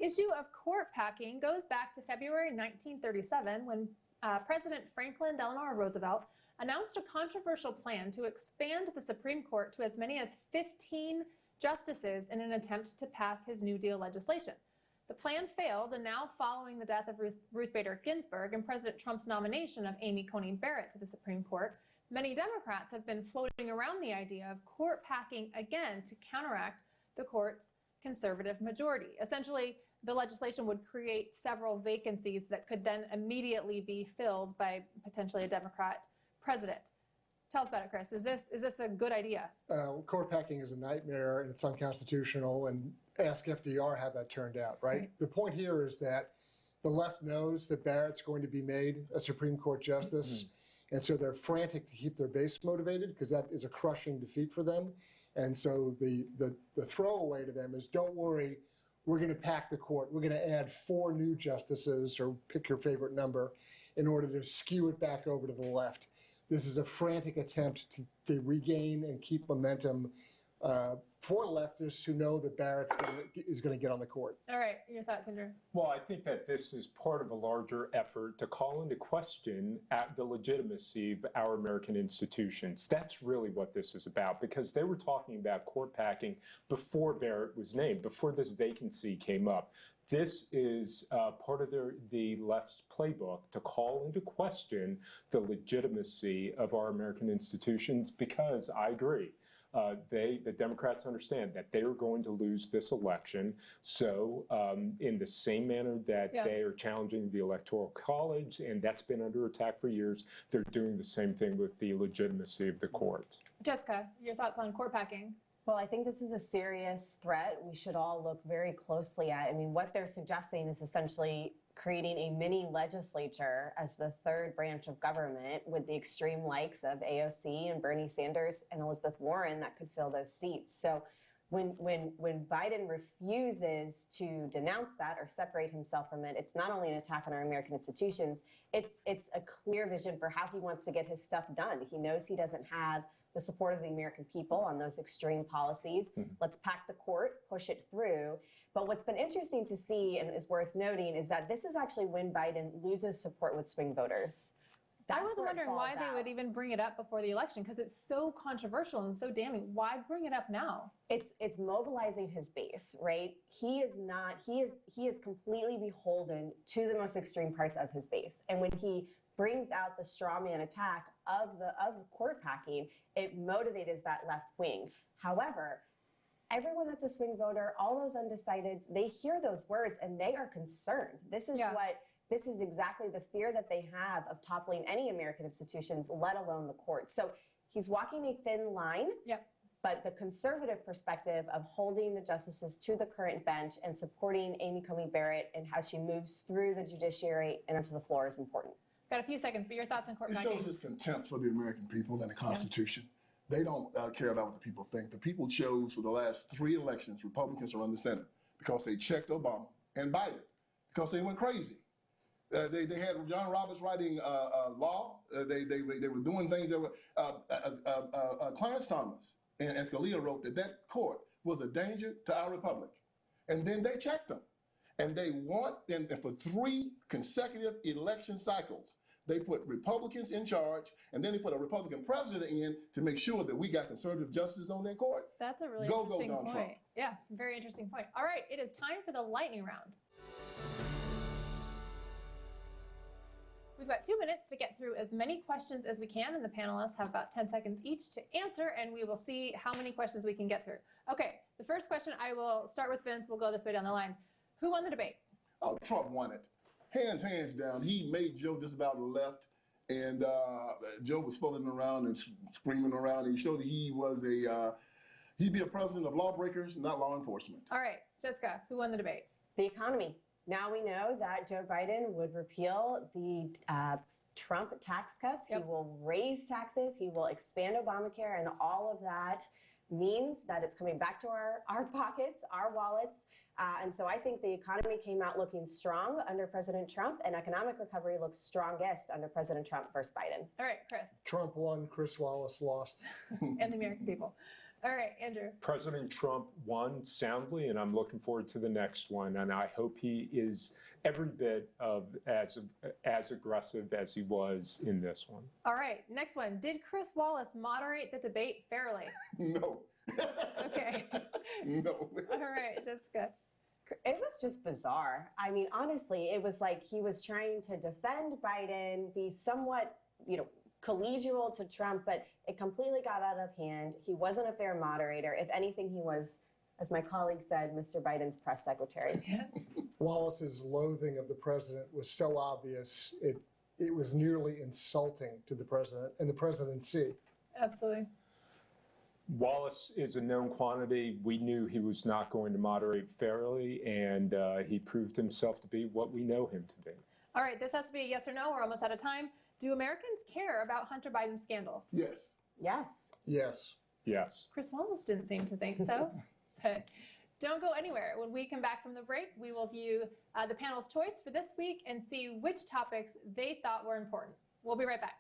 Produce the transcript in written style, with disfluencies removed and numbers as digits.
issue of court packing goes back to February 1937 when President Franklin Delano Roosevelt announced a controversial plan to expand the Supreme Court to as many as 15 justices in an attempt to pass his New Deal legislation. The plan failed, and now following the death of Ruth Bader Ginsburg and President Trump's nomination of Amy Coney Barrett to the Supreme Court, many Democrats have been floating around the idea of court packing again to counteract the court's conservative majority. Essentially, the legislation would create several vacancies that could then immediately be filled by potentially a Democrat president. Tell us about it, Chris. Is this a good idea? Court packing is a nightmare, and it's unconstitutional, and ask FDR how that turned out, right? The point here is that the left knows that Barrett's going to be made a Supreme Court justice, and so they're frantic to keep their base motivated because that is a crushing defeat for them. And so the throwaway to them is, don't worry, we're going to pack the court. We're going to add 4 new justices, or pick your favorite number, in order to skew it back over to the left. This is a frantic attempt to regain and keep momentum for leftists who know that Barrett is going to get on the court. All right, your thoughts, Andrew? Well, I think that this is part of a larger effort to call into question the legitimacy of our American institutions. That's really what this is about, because they were talking about court packing before Barrett was named, before this vacancy came up. This is part of the left's playbook to call into question the legitimacy of our American institutions, because I agree. The Democrats understand that they are going to lose this election. So in the same manner that they are challenging the Electoral College, and that's been under attack for years, they're doing the same thing with the legitimacy of the court. Jessica, your thoughts on court packing? Well, I think this is a serious threat we should all look very closely at. I mean, what they're suggesting is essentially creating a mini legislature as the third branch of government, with the extreme likes of AOC and Bernie Sanders and Elizabeth Warren that could fill those seats. So when Biden refuses to denounce that or separate himself from it, it's not only an attack on our American institutions, it's a clear vision for how he wants to get his stuff done. He knows he doesn't have the support of the American people on those extreme policies. Let's pack the court, push it through. But what's been interesting to see and is worth noting is that this is actually when Biden loses support with swing voters. I was wondering why they would even bring it up before the election, because it's so controversial and so damning. Why bring it up now? It's mobilizing his base, right? He is completely beholden to the most extreme parts of his base. And when he brings out the straw man attack of court packing, it motivates that left wing. However, everyone that's a swing voter, all those undecideds, they hear those words and they are concerned. This is exactly the fear that they have of toppling any American institutions, let alone the court. So he's walking a thin line. But the conservative perspective of holding the justices to the current bench and supporting Amy Coney Barrett and how she moves through the judiciary and onto the floor is important. Got a few seconds, but your thoughts on court packing? It shows his contempt for the American people and the Constitution. They don't care about what the people think. The people chose for the last 3 elections Republicans to run the Senate because they checked Obama and Biden, because they went crazy. They had John Roberts writing law. They were doing things that were Clarence Thomas and Scalia wrote that court was a danger to our republic. And then they checked them. And they want, and for 3 consecutive election cycles, they put Republicans in charge, and then they put a Republican president in to make sure that we got conservative justices on their court. That's a really interesting point. Trump. Yeah, very interesting point. All right, it is time for the lightning round. We've got 2 minutes to get through as many questions as we can, and the panelists have about 10 seconds each to answer, and we will see how many questions we can get through. Okay, the first question, I will start with Vince. We'll go this way down the line. Who won the debate? Oh, Trump won it. Hands down. He made Joe just about left, and Joe was fooling around and screaming around. And he showed that he was he'd be a president of lawbreakers, not law enforcement. All right, Jessica, who won the debate? The economy. Now we know that Joe Biden would repeal the Trump tax cuts. He will raise taxes. He will expand Obamacare, and all of that means that it's coming back to our pockets, our wallets. And so I think the economy came out looking strong under President Trump, and economic recovery looks strongest under President Trump versus Biden. All right, Chris. Trump won, Chris Wallace lost. And the American people. All right, Andrew. President Trump won soundly, and I'm looking forward to the next one. And I hope he is every bit of as aggressive as he was in this one. All right, next one. Did Chris Wallace moderate the debate fairly? No. Okay. No. All right, Jessica. It was just bizarre. I mean, honestly, it was like he was trying to defend Biden, be somewhat, collegial to Trump, but it completely got out of hand. He wasn't a fair moderator. If anything, he was, as my colleague said, Mr. Biden's press secretary. Yes. Wallace's loathing of the president was so obvious, it was nearly insulting to the president and the presidency. Absolutely. Wallace is a known quantity. We knew he was not going to moderate fairly, and he proved himself to be what we know him to be. All right, this has to be a yes or no. We're almost out of time. Do Americans care about Hunter Biden's scandals? Yes. Yes. Yes. Yes. Chris Wallace didn't seem to think so. But don't go anywhere. When we come back from the break, we will view the panel's choice for this week and see which topics they thought were important. We'll be right back.